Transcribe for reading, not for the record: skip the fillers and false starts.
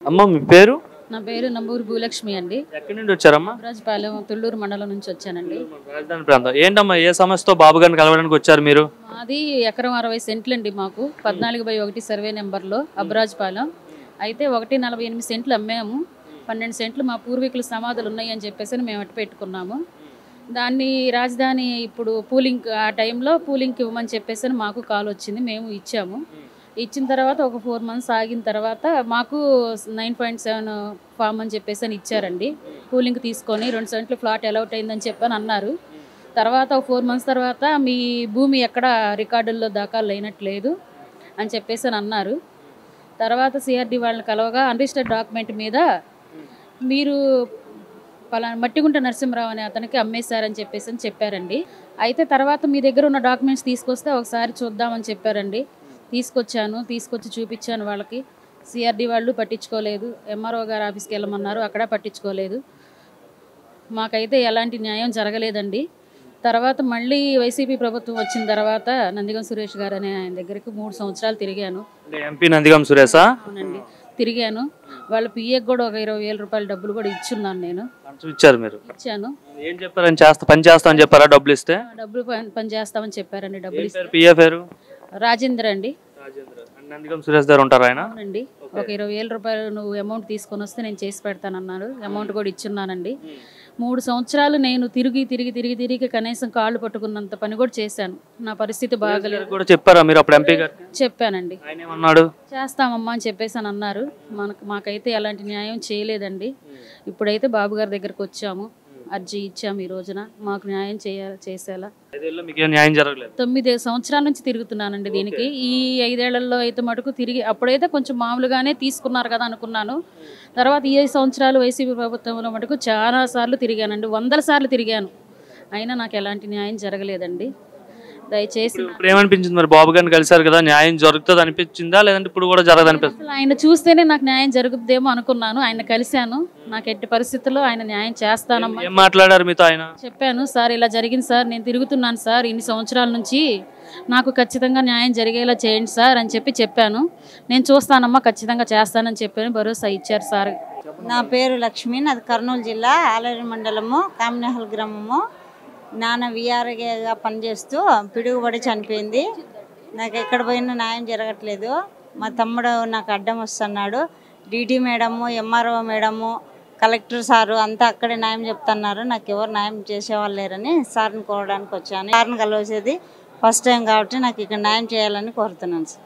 అమ్మ మీ పేరు? నా పేరు నంబూరు భూలక్ష్మి అండి. ఎక్కడి నుండి వచ్చారమ్మా? అబ్రాజ్పాలెం తుళ్ళూరు మండలం నుంచి వచ్చానండి. రాజధాని ప్రాంతం. ఏంటమ్మా ఏ సమస్యతో బాబు గారిని కలవడానికి వచ్చారు మీరు? మాది ఎకరం 60 సెంట్లు అండి. మాకు 14/1 సర్వే నెంబర్లో అబ్రాజ్పాలెం. అయితే 148 సెంట్లు అమ్మాము. 12 సెంట్లు మా పూర్వీకుల సమాధులు ఉన్నాయి అని చెప్పేసి మేము అట్టు పెట్టుకున్నాము. దాన్ని రాజధాని ఇప్పుడు పూలింగ్ ఆ టైంలో పూలింగ్కి ఇవ్వమని చెప్పేసి మాకు కాల్ వచ్చింది. మేము ఇచ్చాము. ఇచ్చిన తర్వాత ఒక 4 మంత్స్ ఆగిన తర్వాత మాకు 9.7 ఫామ్ అని చెప్పేసి ఇచ్చారండి. కూలింగ్ తీసుకొని 2 సెంట్లు ఫ్లాట్ అలౌట్ అయిందని చెప్పని అన్నారు. తర్వాత ఒక 4 మంత్స్ తర్వాత మీ భూమి ఎక్కడ రికార్డుల్లో దాఖలు అయినట్లేదు అని చెప్పేసి అన్నారు. తర్వాత సిఆర్డి వాళ్ళని కలవగా అన్రిజిస్టర్డ్ డాక్యుమెంట్ మీద మీరు పలానా మట్టిగుంట నరసింహరావు అనే అతనికి అమ్మేశారని చెప్పేసి చెప్పారండి. అయితే తర్వాత మీ దగ్గర ఉన్న డాక్యుమెంట్స్ తీసుకొస్తే ఒకసారి చూద్దామని చెప్పారండి. తీసుకొచ్చి చూపించాను వాళ్ళకి. సిఆర్డి వాళ్ళు పట్టించుకోలేదు. ఎంఆర్ఓ గారు ఆఫీస్కి వెళ్ళమన్నారు, అక్కడ పట్టించుకోలేదు. మాకైతే ఎలాంటి న్యాయం జరగలేదండి. తర్వాత మళ్ళీ వైసీపీ ప్రభుత్వం వచ్చిన తర్వాత నందిగం సురేష్ గారు అనే ఆయన దగ్గరికి 3 సంవత్సరాలు తిరిగాను. ఎంపీ నందిగం సురేషా? అవునండి, తిరిగాను. వాళ్ళ పిఏకి కూడా ఒక 20,000 రూపాయల డబ్బులు కూడా ఇచ్చున్నాను. నేను ఇచ్చాను. ఏం చెప్పారని పని చేస్తామని చెప్పారా? డబ్బులు ఇస్తే డబ్బులు పని చేస్తామని చెప్పారండి. డబ్బులు ఇస్తే పిఏ పేరు రాజేంద్ర అండి. నందిగం సురేష్ గారు ఉంటారు ఆయన. అవునండి. ఒక 20,000 రూపాయలు నువ్వు అమౌంట్ తీసుకొని వస్తే నేను చేసి పెడతానన్నారు. అమౌంట్ కూడా ఇచ్చున్నానండి. 3 సంవత్సరాలు నేను తిరిగి కనీసం కాళ్ళు పట్టుకున్నంత పని కూడా చేశాను. నా పరిస్థితి బాగలేదు. చెప్పారా మీరు అప్పుడు ఎంపీ గారు? చెప్పానండి. ఆయన ఏమన్నాడు? చేస్తామమ్మా అని చెప్పేసి అని అన్నారు. మాకైతే ఎలాంటి న్యాయం చేయలేదండి. ఇప్పుడైతే బాబు గారి దగ్గరకు వచ్చాము, అర్జీ ఇచ్చాము. ఈ రోజున మాకు న్యాయం చేసేలా 9 సంవత్సరాల నుంచి తిరుగుతున్నానండి దీనికి. ఈ 5 ఏళ్లలో అయితే మటుకు అప్పుడైతే కొంచెం మామూలుగానే తీసుకున్నారు కదా అనుకున్నాను. తర్వాత ఈ 5 సంవత్సరాలు వైసీపీ ప్రభుత్వంలో మటుకు చాలా సార్లు తిరిగానండి, 100 సార్లు తిరిగాను. అయినా నాకు ఎలాంటి న్యాయం జరగలేదండి. దయచేసి ఇప్పుడు ఏమనిపించింది మరి? బాబు గారిని కలిసారు కదా, న్యాయం జరుగుతుంది అనిపించిందా, లేదంటే ఇప్పుడు కూడా జరగదు అనిపిస్తుంది? ఆయన చూస్తేనే నాకు న్యాయం జరుగుతుందేమో అనుకున్నాను. ఆయన కలిశాను. నాకు ఎట్టి పరిస్థితుల్లో ఆయన న్యాయం చేస్తానమ్మా. ఏం మాట్లాడారు మీతో ఆయన? చెప్పాను, సార్ ఇలా జరిగింది సార్, నేను తిరుగుతున్నాను సార్ ఇన్ని సంవత్సరాల నుంచి, నాకు ఖచ్చితంగా న్యాయం జరిగేలా చేయండి సార్ అని చెప్పాను. నేను చూస్తానమ్మా, ఖచ్చితంగా చేస్తానని చెప్పాను. భరోసా ఇచ్చారు సార్. నా పేరు లక్ష్మి. నాది కర్నూలు జిల్లా ఆలేరు మండలము కామినహల్ గ్రామము. నాన్న విఆర్ఏగా పనిచేస్తూ పిడుగుబడి చనిపోయింది. నాకు ఎక్కడ పోయినా న్యాయం జరగట్లేదు. మా తమ్ముడు నాకు అడ్డం వస్తున్నాడు. DT madam, MRO madam, collector sir అంతా అక్కడే న్యాయం చెప్తున్నారు. నాకు ఎవరు న్యాయం చేసేవాళ్ళు లేరని సార్ని కోరడానికి వచ్చాను. సార్ని కలిసేది ఫస్ట్ టైం కాబట్టి నాకు ఇక్కడ న్యాయం చేయాలని కోరుతున్నాను సార్.